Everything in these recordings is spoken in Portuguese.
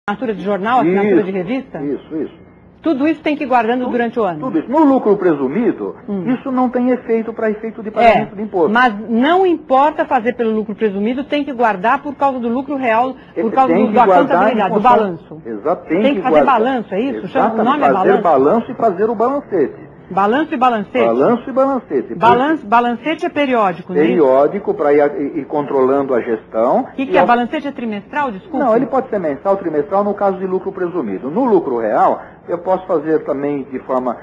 Assinatura de jornal, assinatura de revista? Isso. Tudo isso tem que ir guardando durante o ano? Tudo isso. No lucro presumido, isso não tem efeito para efeito de pagamento de imposto. Mas não importa fazer pelo lucro presumido, tem que guardar por causa do lucro real, por causa da contabilidade, do balanço. Exato. Tem que fazer balanço, é isso? Exatamente. O nome é balanço? Fazer balanço e fazer o balancete. Balanço e balancete? Balanço e balancete. Balancete é periódico, né? Periódico, para ir controlando a gestão. O que é? Balancete é trimestral, desculpa? Não, ele pode ser mensal, trimestral, no caso de lucro presumido. No lucro real, eu posso fazer também de forma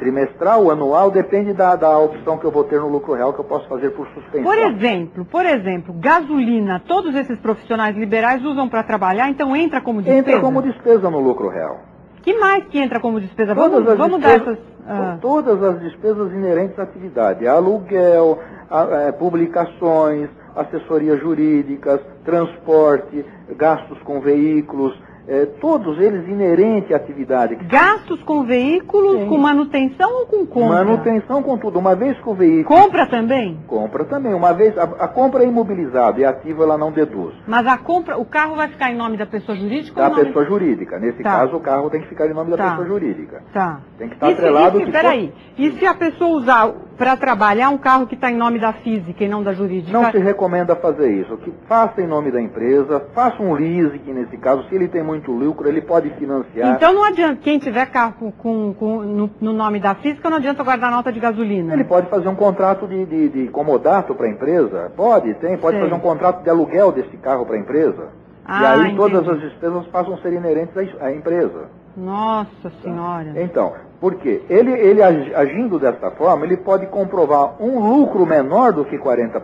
trimestral, anual, depende da opção que eu vou ter no lucro real, que eu posso fazer por suspensão. Por exemplo, gasolina, todos esses profissionais liberais usam para trabalhar, então entra como despesa? Entra como despesa no lucro real. Que mais que entra como despesa? Vamos dar essas... Todas as despesas inerentes à atividade, aluguel, publicações, assessorias jurídicas, transporte, gastos com veículos, todos eles inerentes à atividade. Gastos com veículos, com manutenção ou com compra? Manutenção com tudo. Uma vez que o veículo... Compra também? Compra também. Uma vez, a compra é imobilizada e ativa ela não deduz. Mas a compra, o carro vai ficar em nome da pessoa jurídica ou da pessoa jurídica. Nesse caso, o carro tem que ficar em nome da pessoa jurídica. Tá. Tem que estar atrelado... Peraí, e se a pessoa usar para trabalhar um carro que está em nome da física e não da jurídica? Não se recomenda fazer isso. Que faça em nome da empresa, faça um leasing, nesse caso, se ele tem muito lucro, ele pode financiar. Então não adianta, quem tiver carro no nome da física, não adianta guardar nota de gasolina. Ele pode fazer um contrato de comodato para a empresa, pode fazer um contrato de aluguel desse carro para a empresa. E aí todas as despesas passam a ser inerentes à empresa. Nossa Senhora. Então, por quê? Ele agindo dessa forma, ele pode comprovar um lucro menor do que 40%.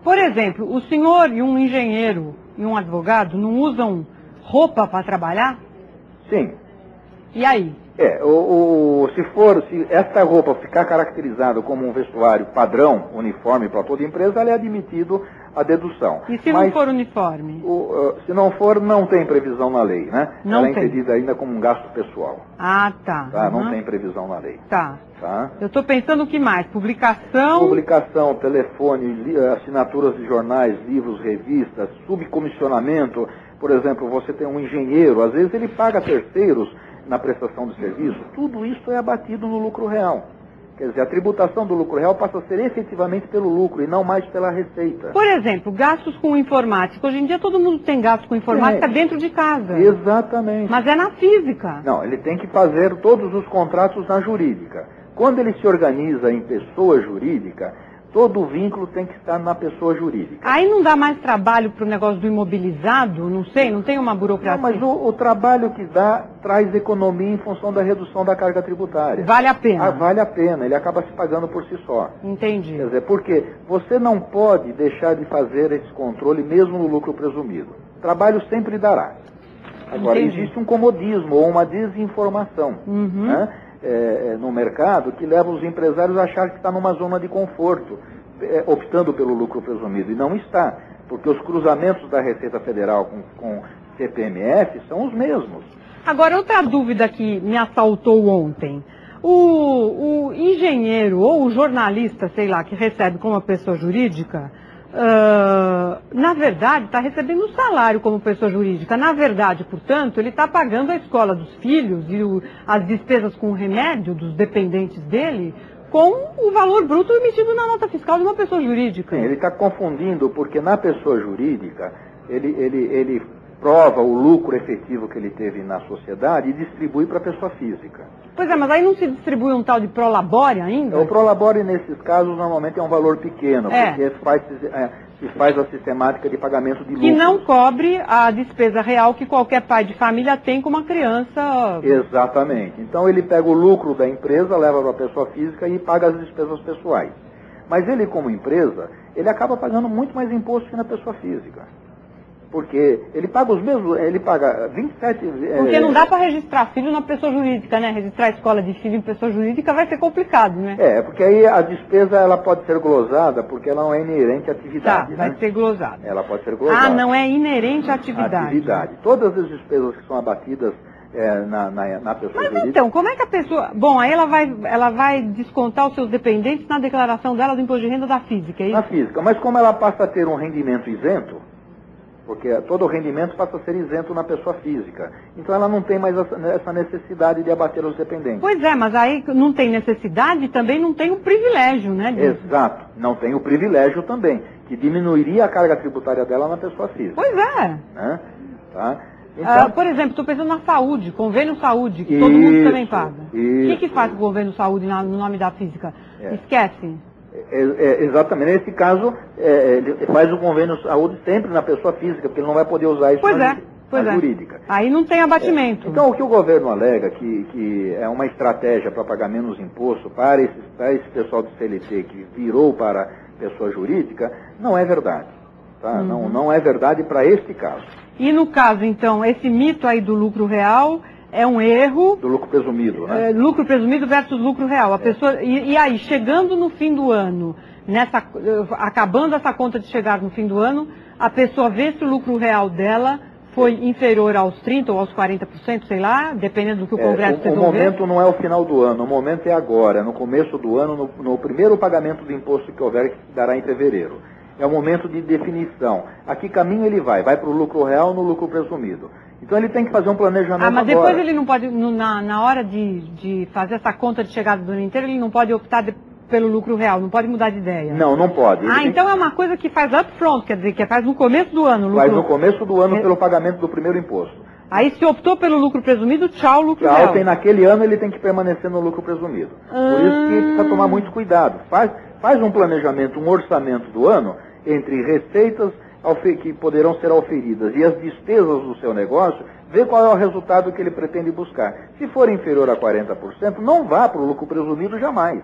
Por exemplo, o senhor e um engenheiro e um advogado não usam roupa para trabalhar? Sim. E aí? Se esta roupa ficar caracterizada como um vestuário padrão, uniforme para toda empresa, ela é admitido a dedução. E se não for uniforme? Se não for, não tem previsão na lei, né? Não ela é tem. entendida ainda como um gasto pessoal. Ah, tá. Não tem previsão na lei. Tá. Tá? Eu estou pensando o que mais? Publicação? Publicação, telefone, assinaturas de jornais, livros, revistas, subcomissionamento. Por exemplo, você tem um engenheiro, às vezes ele paga terceiros na prestação de serviço. Tudo isso é abatido no lucro real. Quer dizer, a tributação do lucro real passa a ser efetivamente pelo lucro e não mais pela receita. Por exemplo, gastos com informática. Hoje em dia todo mundo tem gasto com informática dentro de casa. Exatamente. Mas é na física. Não, ele tem que fazer todos os contratos na jurídica. Quando ele se organiza em pessoa jurídica, todo o vínculo tem que estar na pessoa jurídica. Aí não dá mais trabalho para o negócio do imobilizado? Não sei, não tem uma burocracia? Não, mas o trabalho que dá traz economia em função da redução da carga tributária. Vale a pena? Vale a pena, ele acaba se pagando por si só. Entendi. Quer dizer, porque você não pode deixar de fazer esse controle mesmo no lucro presumido. Trabalho sempre dará. Agora, existe um comodismo ou uma desinformação, né? No mercado que leva os empresários a achar que está numa zona de conforto, optando pelo lucro presumido. E não está, porque os cruzamentos da Receita Federal com CPMF são os mesmos. Agora, outra dúvida que me assaltou ontem. O engenheiro ou o jornalista, sei lá, que recebe como pessoa jurídica, na verdade, está recebendo um salário como pessoa jurídica. Na verdade, portanto, ele está pagando a escola dos filhos e as despesas com o remédio dos dependentes dele com o valor bruto emitido na nota fiscal de uma pessoa jurídica. Sim, ele está confundindo, porque na pessoa jurídica, ele prova o lucro efetivo que ele teve na sociedade e distribui para a pessoa física. Pois é, mas aí não se distribui um tal de prolabore ainda? O prolabore, nesses casos, normalmente é um valor pequeno, porque se faz a sistemática de pagamento de lucros. Que não cobre a despesa real que qualquer pai de família tem com uma criança. Exatamente. Então ele pega o lucro da empresa, leva para a pessoa física e paga as despesas pessoais. Mas ele, como empresa, ele acaba pagando muito mais imposto que na pessoa física. Porque ele paga os mesmos, ele paga 27... Porque não dá para registrar filho na pessoa jurídica, né? Registrar a escola de filho em pessoa jurídica vai ser complicado, né? Porque aí a despesa ela pode ser glosada, porque ela não é inerente à atividade. Vai ser glosada. Ela pode ser glosada. Não é inerente à atividade. Todas as despesas que são abatidas na pessoa jurídica... Mas então, como é que a pessoa... Bom, aí ela vai descontar os seus dependentes na declaração dela do imposto de renda da física, é isso? Na física, mas como ela passa a ter um rendimento isento... porque todo o rendimento passa a ser isento na pessoa física. Então ela não tem mais essa necessidade de abater os dependentes. Pois é, mas aí não tem necessidade e também não tem o privilégio, né? Exato, não tem o privilégio também, que diminuiria a carga tributária dela na pessoa física. Pois é. Né? Tá? Então, por exemplo, estou pensando na saúde, convênio saúde, que todo mundo também paga. O que faz o convênio saúde no nome da física? Esquece. Exatamente, nesse caso, ele faz o convênio saúde sempre na pessoa física, porque ele não vai poder usar isso na jurídica. Aí não tem abatimento. Então, o que o governo alega, que é uma estratégia para pagar menos imposto para esse pessoal do CLT que virou para pessoa jurídica, não é verdade. Tá? Não é verdade para este caso. E no caso, então, esse mito aí do lucro real é um erro. Do lucro presumido, né? Lucro presumido versus lucro real. A pessoa, e aí, chegando no fim do ano, acabando essa conta de chegar no fim do ano, a pessoa vê se o lucro real dela foi inferior aos 30% ou aos 40%, sei lá, dependendo do que o Congresso resolver. O momento não é o final do ano, o momento é agora, no começo do ano, no primeiro pagamento do imposto que houver, que se dará em fevereiro. É o momento de definição. A que caminho ele vai? Vai para o lucro real ou no lucro presumido? Então ele tem que fazer um planejamento mas depois agora. Ele não pode, na hora de fazer essa conta de chegada do ano inteiro, ele não pode optar pelo lucro real, não pode mudar de ideia. Não pode. Então é uma coisa que faz upfront, quer dizer, que faz no começo do ano. Faz no começo do ano pelo pagamento do primeiro imposto. Aí se optou pelo lucro presumido, tchau, lucro real. Naquele ano ele tem que permanecer no lucro presumido. Por isso que precisa tomar muito cuidado. Faz um planejamento, um orçamento do ano entre receitas que poderão ser auferidas e as despesas do seu negócio, vê qual é o resultado que ele pretende buscar. Se for inferior a 40%, não vá para o lucro presumido jamais.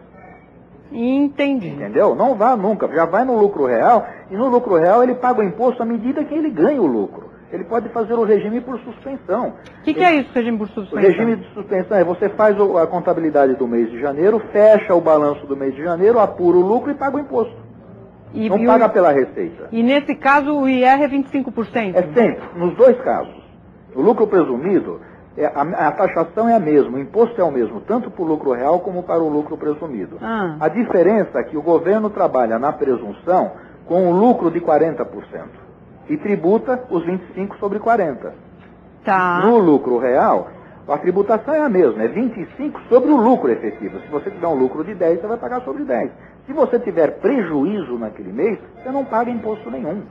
Entendi. Entendeu? Não vá nunca. Já vai no lucro real, e no lucro real ele paga o imposto à medida que ele ganha o lucro. Ele pode fazer o regime por suspensão. O que é isso, regime por suspensão? O regime de suspensão é você faz a contabilidade do mês de janeiro, fecha o balanço do mês de janeiro, apura o lucro e paga o imposto. Não paga pela receita. E nesse caso o IR é 25%? É sempre, nos dois casos. O lucro presumido, a taxação é a mesma, o imposto é o mesmo, tanto para o lucro real como para o lucro presumido. A diferença é que o governo trabalha na presunção com o lucro de 40% e tributa os 25% sobre 40%. Tá. No lucro real, a tributação é a mesma, é 25% sobre o lucro efetivo. Se você tiver um lucro de 10%, você vai pagar sobre 10%. Se você tiver prejuízo naquele mês, você não paga imposto nenhum.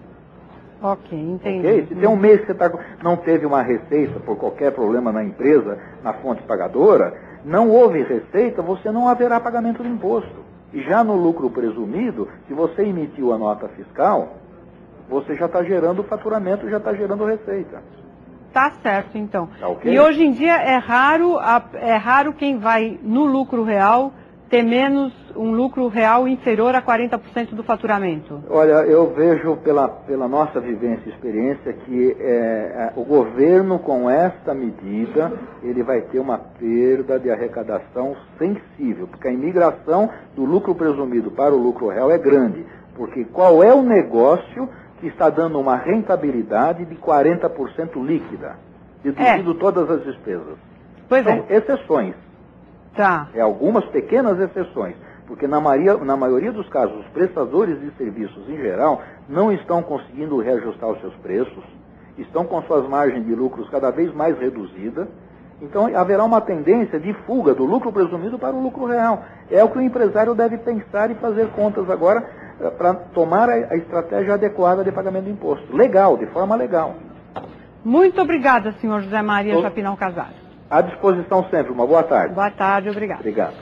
Ok, entendi. Okay? Se tem um mês que você não teve uma receita por qualquer problema na empresa, na fonte pagadora, não houve receita, você não haverá pagamento de imposto. E já no lucro presumido, se você emitiu a nota fiscal, você já está gerando faturamento, já está gerando receita. Tá certo, então. Tá okay? E hoje em dia é raro quem vai no lucro real ter menos um lucro real inferior a 40% do faturamento? Olha, eu vejo pela nossa vivência e experiência que o governo, com esta medida, ele vai ter uma perda de arrecadação sensível, porque a imigração do lucro presumido para o lucro real é grande. Porque qual é o negócio que está dando uma rentabilidade de 40% líquida, deduzido todas as despesas? Pois São exceções. Tá. Algumas pequenas exceções, porque na maioria dos casos, os prestadores de serviços em geral não estão conseguindo reajustar os seus preços, estão com suas margens de lucros cada vez mais reduzidas, então haverá uma tendência de fuga do lucro presumido para o lucro real. É o que o empresário deve pensar e fazer contas agora para tomar a estratégia adequada de pagamento do imposto. Legal, de forma legal. Muito obrigada, senhor José Maria Chapinão Casado. À disposição sempre. Uma boa tarde. Boa tarde, obrigado. Obrigado.